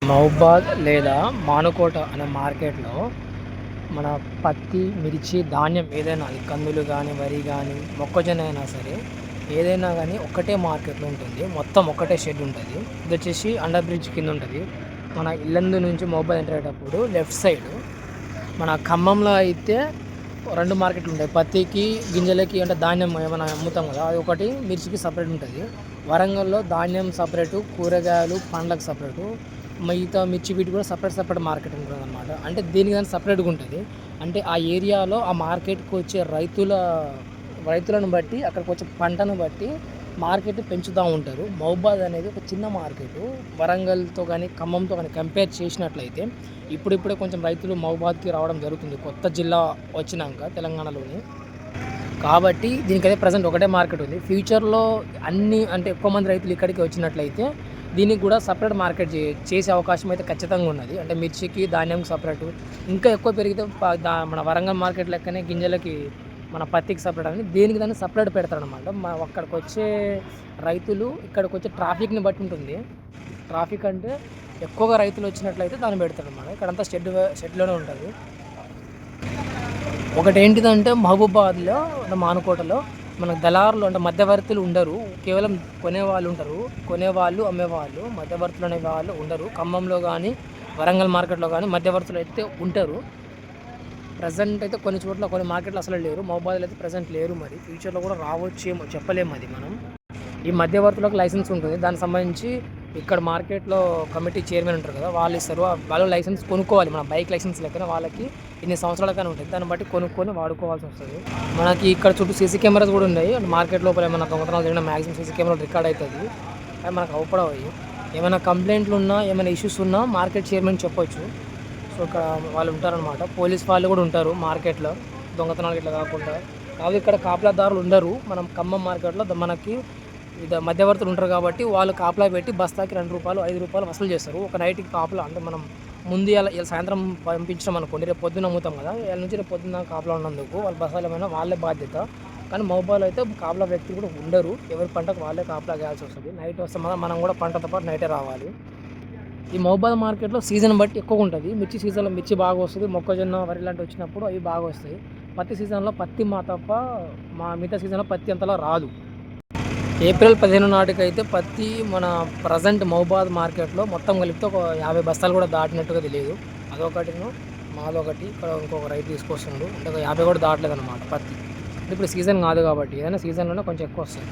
మహబూబాద్ లేదా మానుకోట అనే మార్కెట్‌లో మన పత్తి, మిర్చి, ధాన్యం ఏదైనా అది కందులు గానీ, వరి గానీ, మొక్కజొన్న అయినా సరే ఏదైనా గానీ ఒక్కటే మార్కెట్‌లో ఉంటుంది. మొత్తం ఒక్కటే షెడ్ ఉంటది. ఇదొచ్చేసి అండర్ బ్రిడ్జ్ కింద ఉంటది. మన ఇల్లందు నుంచి మహబూబాద్ ఎంటర్ అయ్యేటప్పుడు లెఫ్ట్ సైడ్ మన ఖమ్మంలో అయితే 2 మార్కెట్లుంటాయి. పత్తికి, గింజలకి అంటే ధాన్యం ఏమైనా అమ్ముతాం కదా! అది ఒకటి, మిర్చికి సపరేట్ ఉంటది. వరంగల్‌లో ధాన్యం సపరేటు, కూరగాయలు, పండ్లకు సపరేటు, మిగతా మిర్చి వీటికి కూడా సపరేట్ మార్కెట్ ఉంటుందన్నమాట. అంటే దీనికి దానికి సపరేట్‌గా ఉంటది. అంటే ఆ ఏరియాలో ఆ మార్కెట్‌కి వచ్చే రైతులను బట్టి అక్కడికొచ్చే పంటను బట్టి మార్కెట్ పెంచుతా ఉంటారు. మహబూబాద్ అనేది ఒక చిన్న మార్కెటు. వరంగల్‌తో గానీ, ఖమ్మంతో గానీ కంపేర్ చేసినట్లయితే ఇప్పుడిప్పుడే కొంచెం రైతులు మహబూబాద్‌కి రావడం జరుగుతుంది. కొత్త జిల్లా వచ్చినాక తెలంగాణలోని. కాబట్టి దీనికైతే ప్రెజెంట్ ఒకటే మార్కెట్ ఉంది. ఫ్యూచర్‌లో అన్నీ అంటే ఎక్కువ మంది రైతులు ఇక్కడికి వచ్చినట్లయితే దీనికి కూడా సపరేట్ మార్కెట్ చేసే అవకాశం అయితే ఖచ్చితంగా ఉన్నది. అంటే మిర్చికి, ధాన్యంకి సపరేటు. ఇంకా ఎక్కువ పెరిగితే మన వరంగల్ మార్కెట్ లెక్కనే గింజలకి, మన పత్తికి సపరేట్ అని దేనికి దాన్ని సపరేట్ పెడతారనమాట. అక్కడికొచ్చే రైతులు ఇక్కడికొచ్చే ట్రాఫిక్‌ని బట్టి ఉంటుంది. ట్రాఫిక్ అంటే ఎక్కువగా రైతులు వచ్చినట్లయితే దాన్ని పెడతారనమాట. ఇక్కడంతా షెడ్‌లోనే ఉంటది. ఒకటేంటిదంటే మహబూబాద్‌లో మానుకోటలో మనకు దళారులు అంటే మధ్యవర్తులు ఉండరు. కేవలం కొనేవాళ్ళుంటారు. కొనేవాళ్ళు, అమ్మేవాళ్ళు. మధ్యవర్తులు అనేవాళ్ళు ఉండరు. ఖమ్మంలో గానీ, వరంగల్ మార్కెట్‌లో గానీ మధ్యవర్తులైతే ఉంటారు. ప్రెజెంట్ అయితే కొన్ని చోట్ల కొన్ని మార్కెట్‌లో అసలే లేరు. మహబూబాద్‌లో అయితే ప్రెజెంట్ లేరు మరి. ఫ్యూచర్‌లో కూడా రావచ్చేమో చెప్పలేము అది మనం. ఈ మధ్యవర్తులకు లైసెన్స్ ఉంటుంది. దానికి సంబంధించి ఇక్కడ మార్కెట్‌లో కమిటీ చైర్మన్ ఉంటారు కదా! వాళ్ళు ఇస్తారు. వాళ్ళు లైసెన్స్ కొనుక్కోవాలి. మన బైక్ లైసెన్స్ లెక్కన వాళ్ళకి ఇన్ని సంవత్సరాలకని ఉంటుంది. దాన్ని బట్టి కొనుక్కొని వాడుకోవాల్సి వస్తది. మనకి ఇక్కడ చుట్టూ సీసీ కెమెరాస్ కూడా ఉన్నాయి. అంటే మార్కెట్ లోపల ఏమైనా దొంగతనాలు జరిగినా మాక్సిమం సీసీ కెమెరాలో రికార్డ్ అవుతది. అవి మనకు అవపడవు అయి. ఏమైనా కంప్లైంట్లు ఉన్నా, ఏమైనా ఇష్యూస్ ఉన్నా మార్కెట్ చైర్మన్ చెప్పొచ్చు. సో, ఇక్కడ వాళ్ళు ఉంటారనమాట. పోలీస్ వాళ్ళు కూడా ఉంటారు మార్కెట్‌లో. దొంగతనాలు ఇట్లా కాకుండా. కాకపోతే ఇక్కడ కాపలాదారులు ఉండరు. మనం ఖమ్మం మార్కెట్‌లో మనకి మధ్యవర్తులు ఉంటారు కాబట్టి వాళ్ళు కాపలా పెట్టి బస్తాకి రూ. 2, రూ. 5 వసూలు చేస్తారు. ఒక నైట్‌కి కాపలా అంటే మనం ముందు ఇలా సాయంత్రం పంపించినాం అనుకోండి, రేపు పొద్దున్న అమ్ముతాం కదా! ఇయాల నుంచి రేపు పొద్దున్న కాపలా ఉన్నందుకు వాళ్ళ బస్తాలు ఏమైనా వాళ్ళే బాధ్యత. కానీ మహబూబాద్‌లో అయితే కాపలా వ్యక్తులు కూడా ఉండరు. ఎవరి పంటకు వాళ్ళే కాపలా కాయాల్సి వస్తది. నైట్ వస్తే మనం కూడా పంటతో పాటు నైటే రావాలి. ఈ మహబూబాద్ మార్కెట్‌లో సీజన్ బట్టి ఎక్కువగా ఉంటది. మిర్చి సీజన్‌లో మిర్చి బాగా వస్తది. మొక్కజొన్న, వరి లాంటివి వచ్చినప్పుడు అవి బాగా వస్తాయి. పత్తి సీజన్‌లో పత్తి తప్ప మిగతా సీజన్‌లో పత్తి అంతలా రాదు. ఏప్రిల్ 15 నాటికైతే పత్తి మన ప్రజెంట్ మహబూబాద్ మార్కెట్‌లో మొత్తం కలిపితే ఒక 50 బస్తాలు కూడా దాటినట్టుగా తెలియదు. అదొకటిను, మాదొకటి ఇక్కడ ఇంకొక రైతు తీసుకొస్తున్నాడు. అంటే ఒక 50 కూడా దాటలేదన్నమాట పత్తి. ఇప్పుడు సీజన్ కాదు కాబట్టి ఏదైనా సీజన్‌లోనే కొంచెం ఎక్కువ వస్తది.